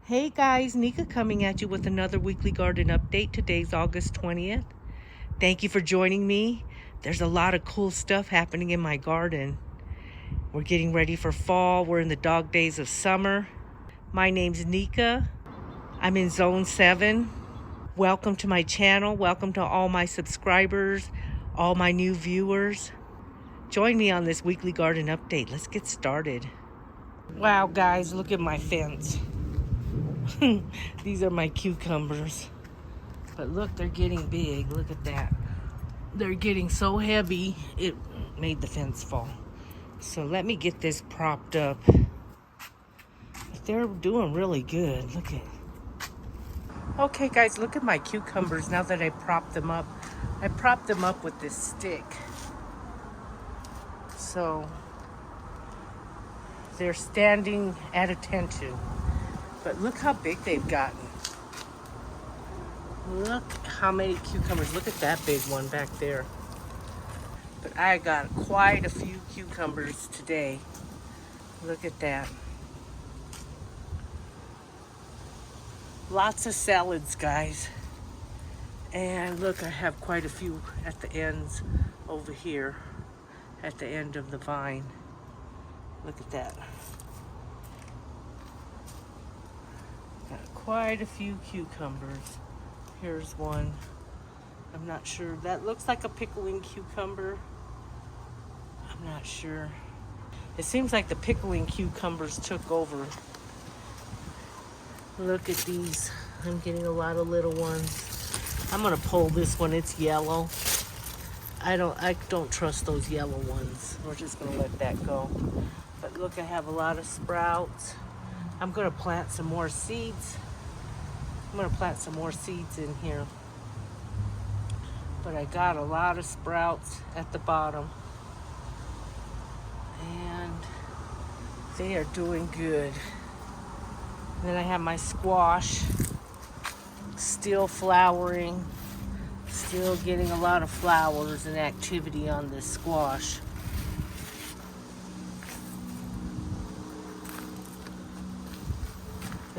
Hey guys, Nika coming at you with another weekly garden update. Today's August 20th. Thank you for joining me. There's a lot of cool stuff happening in my garden. We're getting ready for fall. We're in the dog days of summer. My name's Nika. I'm in Zone 7. Welcome to my channel. Welcome to all my subscribers, all my new viewers. Join me on this weekly garden update. Let's get started. Wow guys, look at my fence. These are my cucumbers. But look, they're getting big. Look at that. They're getting so heavy, it made the fence fall. So let me get this propped up. They're doing really good. Look at. Okay guys, look at my cucumbers now that I propped them up. I propped them up with this stick. So they're standing at attention. But look how big they've gotten. Look how many cucumbers. Look at that big one back there. But I got quite a few cucumbers today. Look at that. Lots of salads, guys. And look, I have quite a few at the ends over here. At the end of the vine. Look at that. Got quite a few cucumbers. Here's one. I'm not sure. That looks like a pickling cucumber. I'm not sure. It seems like the pickling cucumbers took over. Look at these. I'm getting a lot of little ones. I'm gonna pull this one. It's yellow. I don't trust those yellow ones. We're just gonna let that go. But look, I have a lot of sprouts. I'm gonna plant some more seeds. I'm gonna plant some more seeds in here. But I got a lot of sprouts at the bottom. And they are doing good. And then I have my squash, still flowering, still getting a lot of flowers and activity on this squash.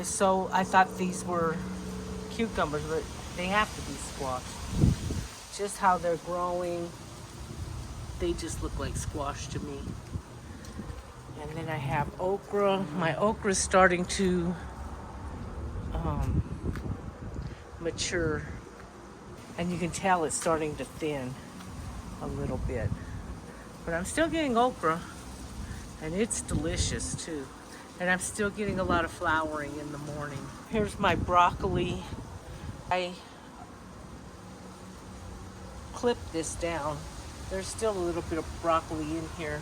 So I thought these were cucumbers, but they have to be squash. Just how they're growing, they just look like squash to me. And then I have okra. My okra is starting to mature. And you can tell it's starting to thin a little bit. But I'm still getting okra, and it's delicious too. And I'm still getting a lot of flowering in the morning. Here's my broccoli. I clipped this down. There's still a little bit of broccoli in here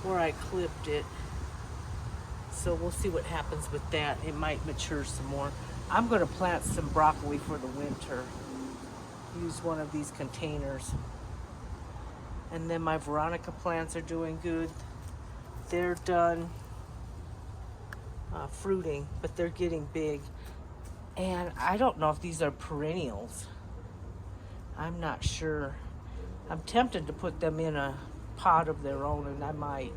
where I clipped it. So we'll see what happens with that. It might mature some more. I'm gonna plant some broccoli for the winter. Use one of these containers. And then my Veronica plants are doing good. They're done fruiting, but they're getting big. And I don't know if these are perennials. I'm not sure. I'm tempted to put them in a pot of their own, and I might,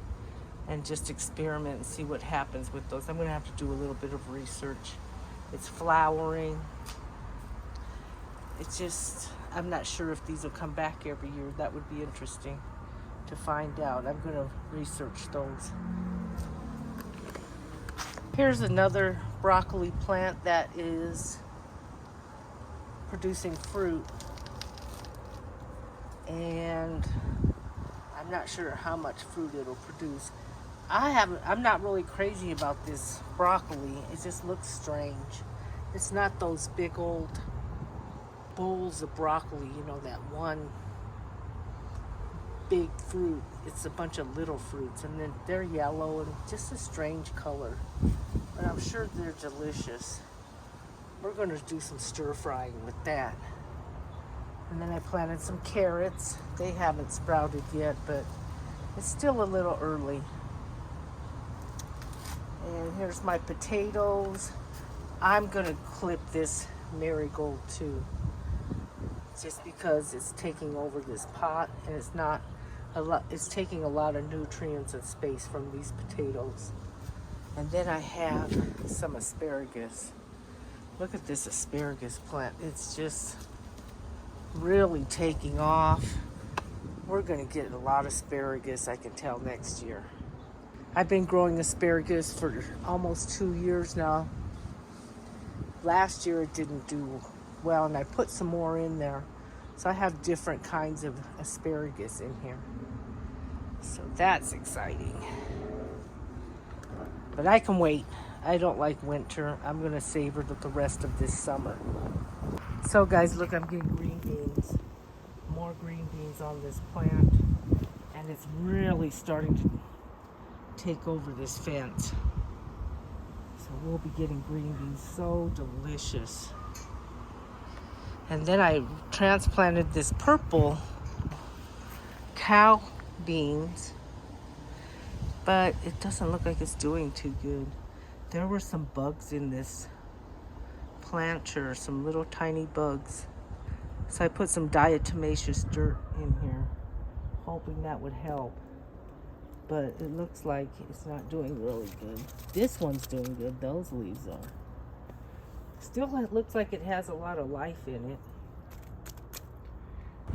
and just experiment and see what happens with those. I'm gonna have to do a little bit of research. It's flowering. It's just, I'm not sure if these will come back every year. That would be interesting to find out. I'm gonna research those. Here's another broccoli plant that is producing fruit. And I'm not sure how much fruit it'll produce. I'm not really crazy about this broccoli. It just looks strange. It's not those big old bowls of broccoli, you know, that one big fruit. It's a bunch of little fruits, and then they're yellow and just a strange color. But I'm sure they're delicious. We're gonna do some stir frying with that. And then I planted some carrots. They haven't sprouted yet, but it's still a little early. And here's my potatoes. I'm gonna clip this marigold too, just because it's taking over this pot, and it's not a lot. It's taking a lot of nutrients and space from these potatoes. And then I have some asparagus. Look at this asparagus plant. It's just really taking off. We're gonna get a lot of asparagus, I can tell, next year. I've been growing asparagus for almost 2 years now. Last year it didn't do well, and I put some more in there. So I have different kinds of asparagus in here. So that's exciting. But I can wait. I don't like winter. I'm gonna savor the rest of this summer. So guys, look, I'm getting green beans. More green beans on this plant. And it's really starting to take over this fence. So we'll be getting green beans. So delicious. And then I transplanted this purple cow beans, but it doesn't look like it's doing too good. There were some bugs in this planter, some little tiny bugs. So I put some diatomaceous dirt in here, hoping that would help. But it looks like it's not doing really good. This one's doing good, those leaves are. Still, it looks like it has a lot of life in it.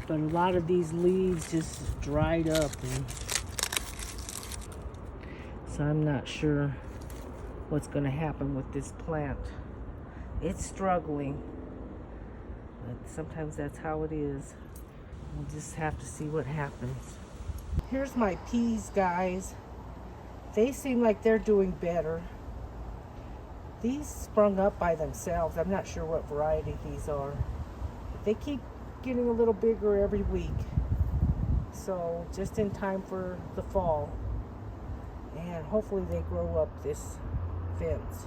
But a lot of these leaves just dried up. So I'm not sure what's going to happen with this plant. It's struggling. But sometimes that's how it is. We'll just have to see what happens. Here's my peas, guys. They seem like they're doing better. These sprung up by themselves. I'm not sure what variety these are. They keep getting a little bigger every week. So just in time for the fall. And hopefully they grow up this fence.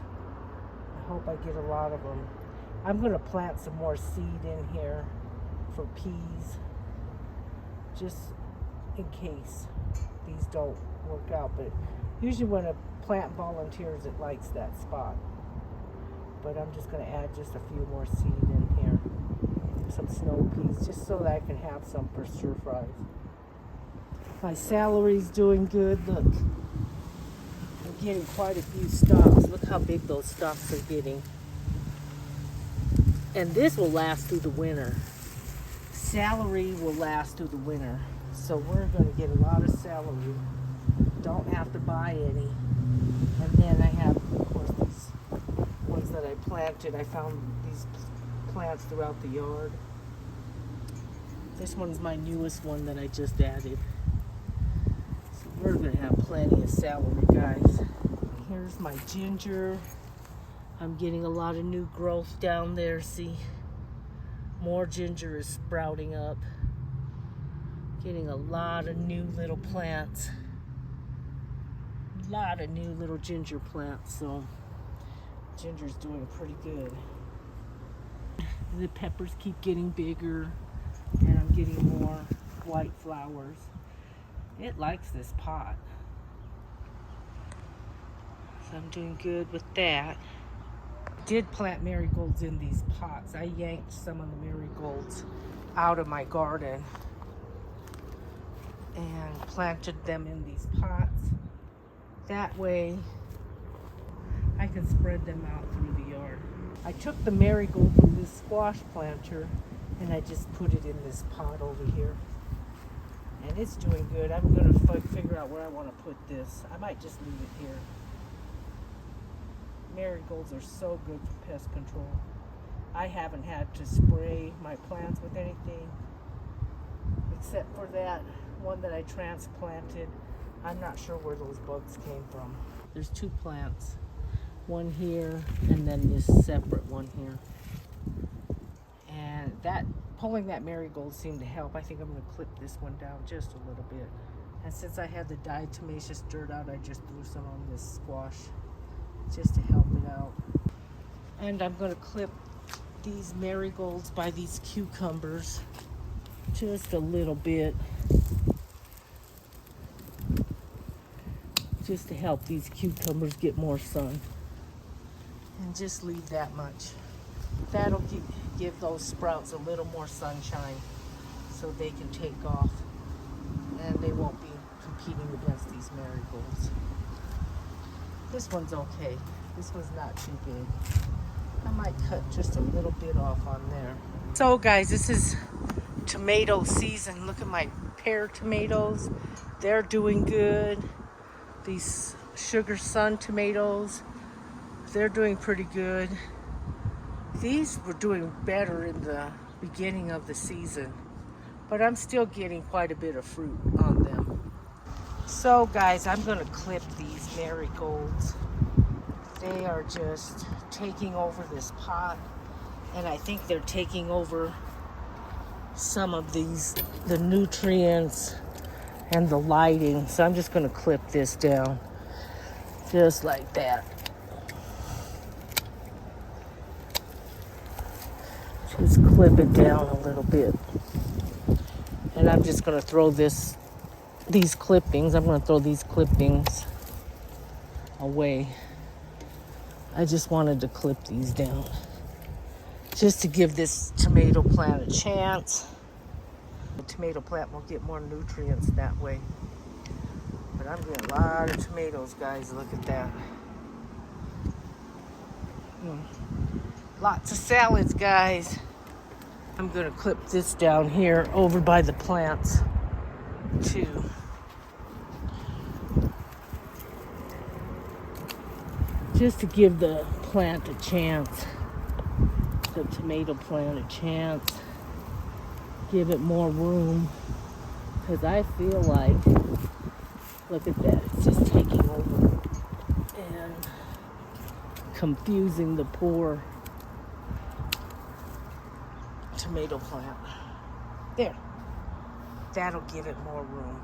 I hope I get a lot of them. I'm going to plant some more seed in here for peas. Just in case these don't work out. But usually when a plant volunteers, it likes that spot. But I'm just going to add just a few more seed in here. Some snow peas, just so that I can have some for stir fries. My celery's doing good. Look, I'm getting quite a few stalks. Look how big those stalks are getting. And this will last through the winter. Celery will last through the winter. So we're going to get a lot of celery. Don't have to buy any. And then I have, of course, these ones that I planted. I found these plants throughout the yard. This one's my newest one that I just added. So we're going to have plenty of celery, guys. Here's my ginger. I'm getting a lot of new growth down there, see? More ginger is sprouting up. Getting a lot of new little plants. A lot of new little ginger plants, so ginger's doing pretty good. The peppers keep getting bigger, and I'm getting more white flowers. It likes this pot. So I'm doing good with that. I did plant marigolds in these pots. I yanked some of the marigolds out of my garden and planted them in these pots. That way I can spread them out through the yard. I took the marigold from this squash planter and I just put it in this pot over here. And it's doing good. I'm going to figure out where I want to put this. I might just leave it here. Marigolds are so good for pest control. I haven't had to spray my plants with anything except for that one that I transplanted. I'm not sure where those bugs came from. There's two plants. One here and then this separate one here. And pulling that marigold seemed to help. I think I'm going to clip this one down just a little bit. And since I had the diatomaceous dirt out, I just threw some on this squash just to help it out. And I'm going to clip these marigolds by these cucumbers just a little bit, just to help these cucumbers get more sun. And just leave that much. That'll give those sprouts a little more sunshine so they can take off and they won't be competing against these marigolds. This one's okay. This one's not too big. I might cut just a little bit off on there. So guys, this is tomato season. Look at my pear tomatoes. They're doing good. These Sugar Sun tomatoes, they're doing pretty good. These were doing better in the beginning of the season, but I'm still getting quite a bit of fruit on them. So guys, I'm gonna clip these marigolds. They are just taking over this pot, and I think they're taking over some of the nutrients and the lighting. So I'm just gonna clip this down, just like that. Just clip it down a little bit. And I'm just gonna throw these clippings away. I just wanted to clip these down, just to give this tomato plant a chance. The tomato plant will get more nutrients that way. But I'm getting a lot of tomatoes, guys. Look at that. Lots of salads, guys. I'm gonna clip this down here over by the plants too. Just to give the plant a chance, the tomato plant a chance. Give it more room, because I feel like, look at that, it's just taking over and confusing the poor tomato plant. There, that'll give it more room.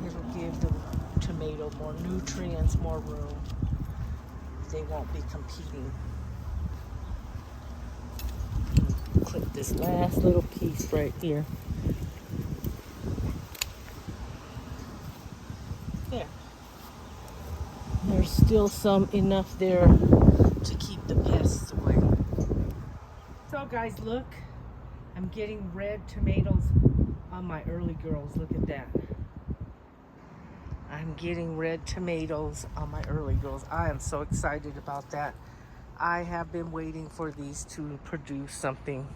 It'll give the tomato more nutrients, more room. They won't be competing. Clip this last little piece right here. There. There's still some enough there to keep the pests away. So guys, look, I'm getting red tomatoes on my early girls. Look at that. I'm getting red tomatoes on my early girls. I am so excited about that. I have been waiting for these to produce something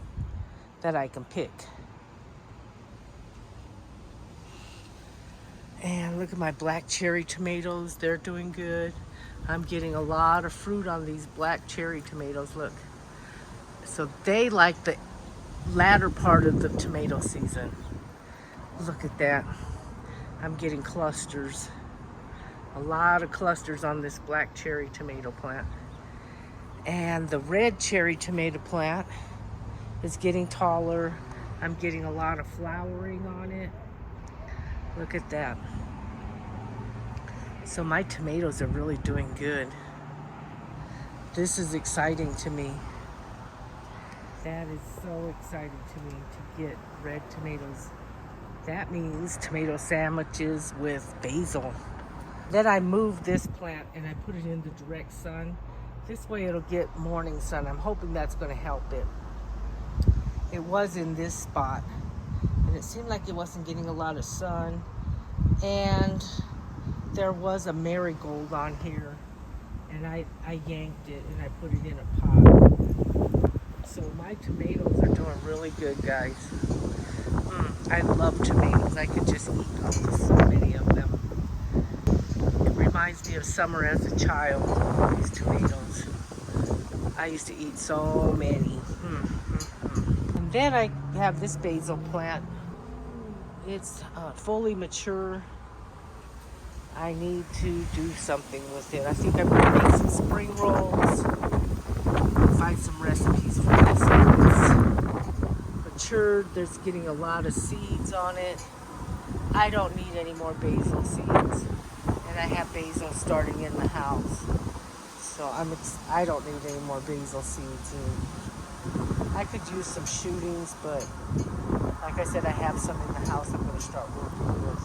that I can pick. And look at my black cherry tomatoes. They're doing good. I'm getting a lot of fruit on these black cherry tomatoes. Look. So they like the latter part of the tomato season. Look at that. I'm getting clusters. A lot of clusters on this black cherry tomato plant. And the red cherry tomato plant is getting taller. I'm getting a lot of flowering on it. Look at that. So my tomatoes are really doing good. This is exciting to me. That is so exciting to me to get red tomatoes. That means tomato sandwiches with basil. Then I moved this plant and I put it in the direct sun. This way it'll get morning sun. I'm hoping that's going to help it. It was in this spot and it seemed like it wasn't getting a lot of sun. And there was a marigold on here and I yanked it and I put it in a pot. So my tomatoes are doing really good, guys. I love tomatoes. I could just eat so many of them. It reminds me of summer as a child, these tomatoes. I used to eat so many. And then I have this basil plant. It's fully mature. I need to do something with it. I think I'm going to make some spring rolls. Find some recipes for this. It's matured. There's getting a lot of seeds on it. I don't need any more basil seeds. And I have basil starting in the house. So I don't need any more basil seeds. And I could use some shootings, but like I said, I have some in the house I'm going to start working with.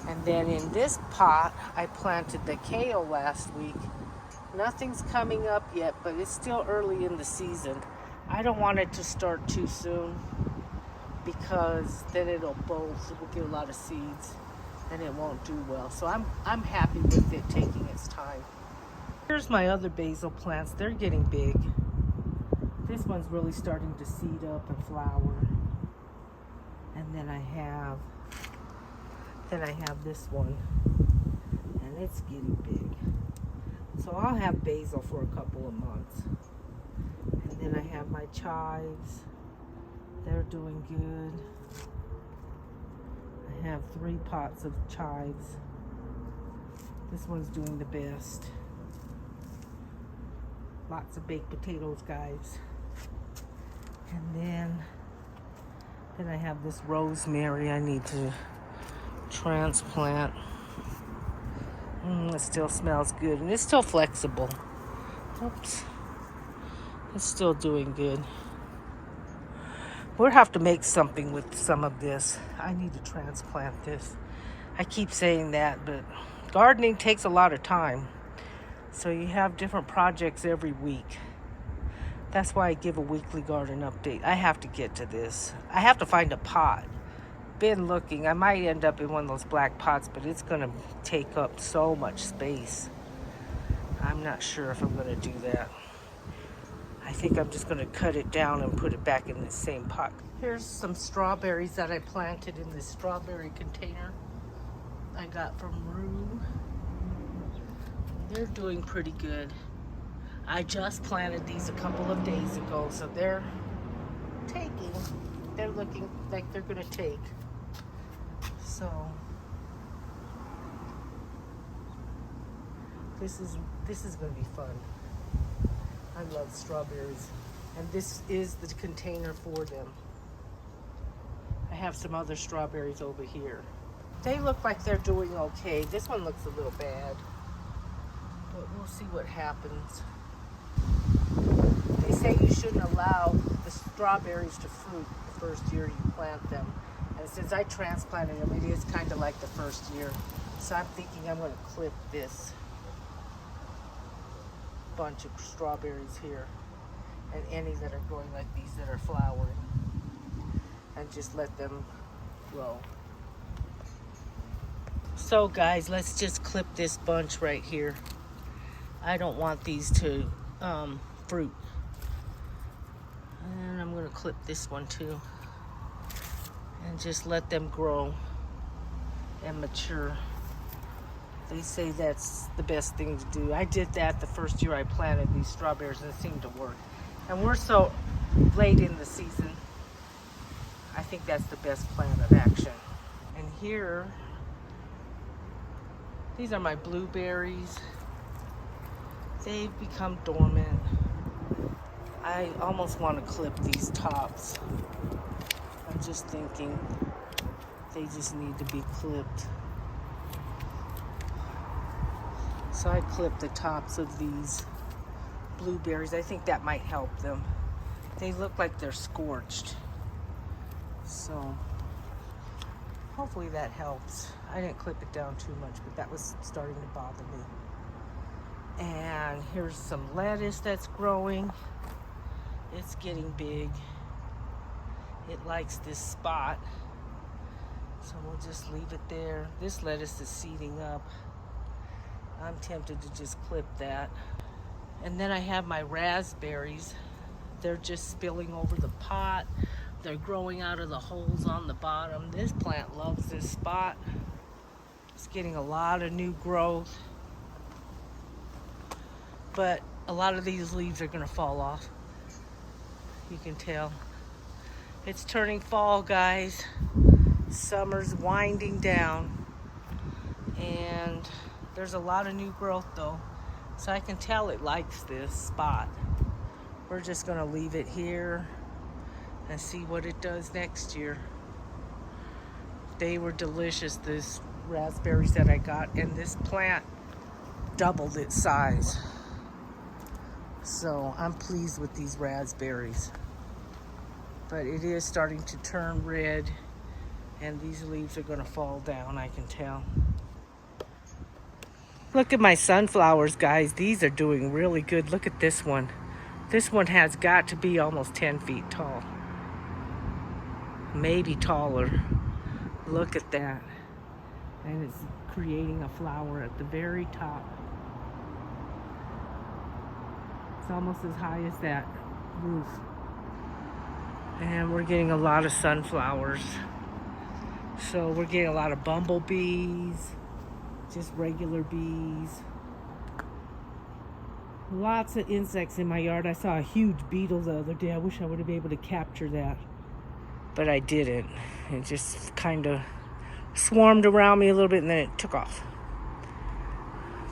And then in this pot, I planted the kale last week. Nothing's coming up yet, but it's still early in the season. I don't want it to start too soon because then it'll bolt. So we'll get a lot of seeds. and it won't do well. So I'm happy with it taking its time. Here's my other basil plants. They're getting big. This one's really starting to seed up and flower. And then I have this one, and it's getting big. So I'll have basil for a couple of months. And then I have my chives. They're doing good. I have 3 pots of chives. This one's doing the best. Lots of baked potatoes, guys. And then I have this rosemary I need to transplant. It still smells good, and it's still flexible. Oops. It's still doing good. We'll have to make something with some of this. I need to transplant this. I keep saying that, but gardening takes a lot of time. So you have different projects every week. That's why I give a weekly garden update. I have to get to this. I have to find a pot. Been looking. I might end up in one of those black pots, but it's gonna take up so much space. I'm not sure if I'm gonna do that. I think I'm just gonna cut it down and put it back in the same pot. Here's some strawberries that I planted in this strawberry container I got from Roo. They're doing pretty good. I just planted these a couple of days ago, so they're taking. They're looking like they're gonna take. So this is gonna be fun. I love strawberries, and this is the container for them. I have some other strawberries over here. They look like they're doing okay. This one looks a little bad, but we'll see what happens. They say you shouldn't allow the strawberries to fruit the first year you plant them. And since I transplanted them, it is kind of like the first year. So I'm thinking I'm going to clip this bunch of strawberries here, and any that are growing like these that are flowering, and just let them grow. So guys, let's just clip this bunch right here. I don't want these to fruit. And I'm going to clip this one too, and just let them grow and mature. They say that's the best thing to do. I did that the first year I planted these strawberries, and it seemed to work. And we're so late in the season, I think that's the best plan of action. And here, these are my blueberries. They've become dormant. I almost want to clip these tops. I'm just thinking they just need to be clipped. So I clipped the tops of these blueberries. I think that might help them. They look like they're scorched. So hopefully that helps. I didn't clip it down too much, but that was starting to bother me. And here's some lettuce that's growing. It's getting big. It likes this spot. So we'll just leave it there. This lettuce is seeding up. I'm tempted to just clip that. And then I have my raspberries. They're just spilling over the pot. They're growing out of the holes on the bottom. This plant loves this spot. It's getting a lot of new growth. But a lot of these leaves are gonna fall off. You can tell. It's turning fall, guys. Summer's winding down. And there's a lot of new growth though. So I can tell it likes this spot. We're just gonna leave it here and see what it does next year. They were delicious, these raspberries that I got, and this plant doubled its size. So I'm pleased with these raspberries. But it is starting to turn red, and these leaves are gonna fall down, I can tell. Look at my sunflowers, guys. These are doing really good. Look at this one. This one has got to be almost 10 feet tall. Maybe taller. Look at that. And it's creating a flower at the very top. It's almost as high as that roof. And we're getting a lot of sunflowers. So we're getting a lot of bumblebees, just regular bees. Lots of insects in my yard. I saw a huge beetle the other day. I wish I would have been able to capture that, but I didn't. It just kind of swarmed around me a little bit and then it took off.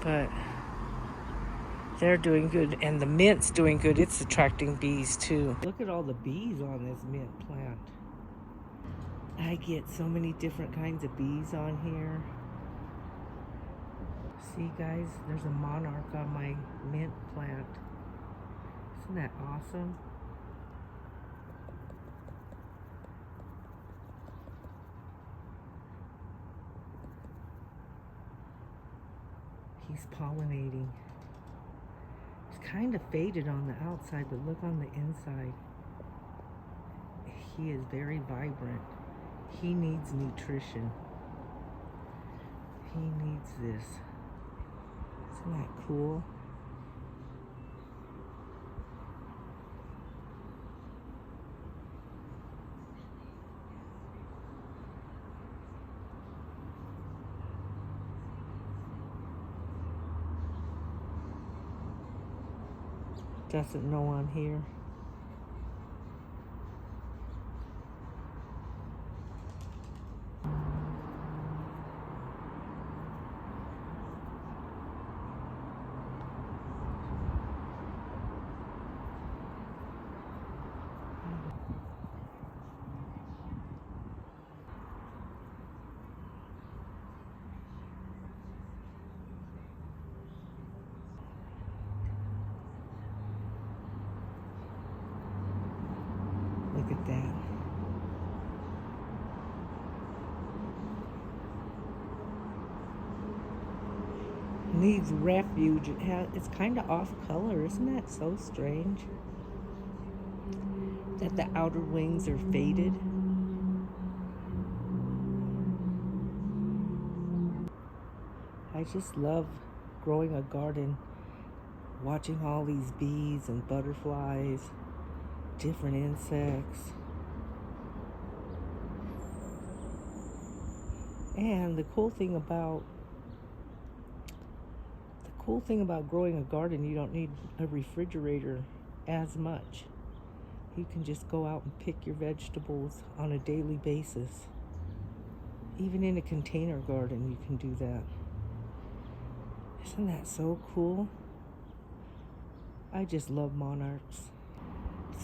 But they're doing good, and the mint's doing good. It's attracting bees too. Look at all the bees on this mint plant. I get so many different kinds of bees on here. See guys, there's a monarch on my mint plant. Isn't that awesome? He's pollinating. It's kind of faded on the outside, but look on the inside. He is very vibrant. He needs nutrition. He needs this. Isn't that cool? Doesn't know I'm here. Look at that. Needs refuge. It's kind of off color. Isn't that so strange? That the outer wings are faded. I just love growing a garden, watching all these bees and butterflies, different insects. And the cool thing about growing a garden, you don't need a refrigerator as much. You can just go out and pick your vegetables on a daily basis. Even in a container garden, you can do that. Isn't that so cool? I just love monarchs.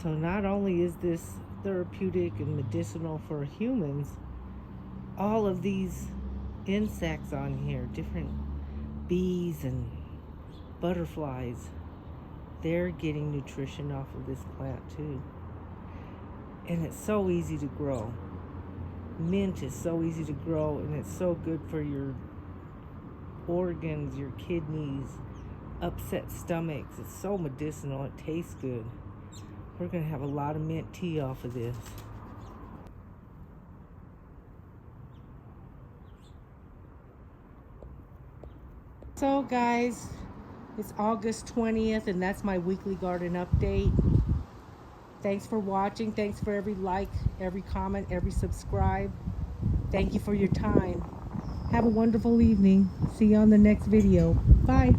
So not only is this therapeutic and medicinal for humans, all of these insects on here, different bees and butterflies, they're getting nutrition off of this plant too. And it's so easy to grow. Mint is so easy to grow, and it's so good for your organs, your kidneys, upset stomachs. It's so medicinal. It tastes good. We're going to have a lot of mint tea off of this. So guys, it's August 20th, and that's my weekly garden update. Thanks for watching. Thanks for every like, every comment, every subscribe. Thank you for your time. Have a wonderful evening. See you on the next video. Bye.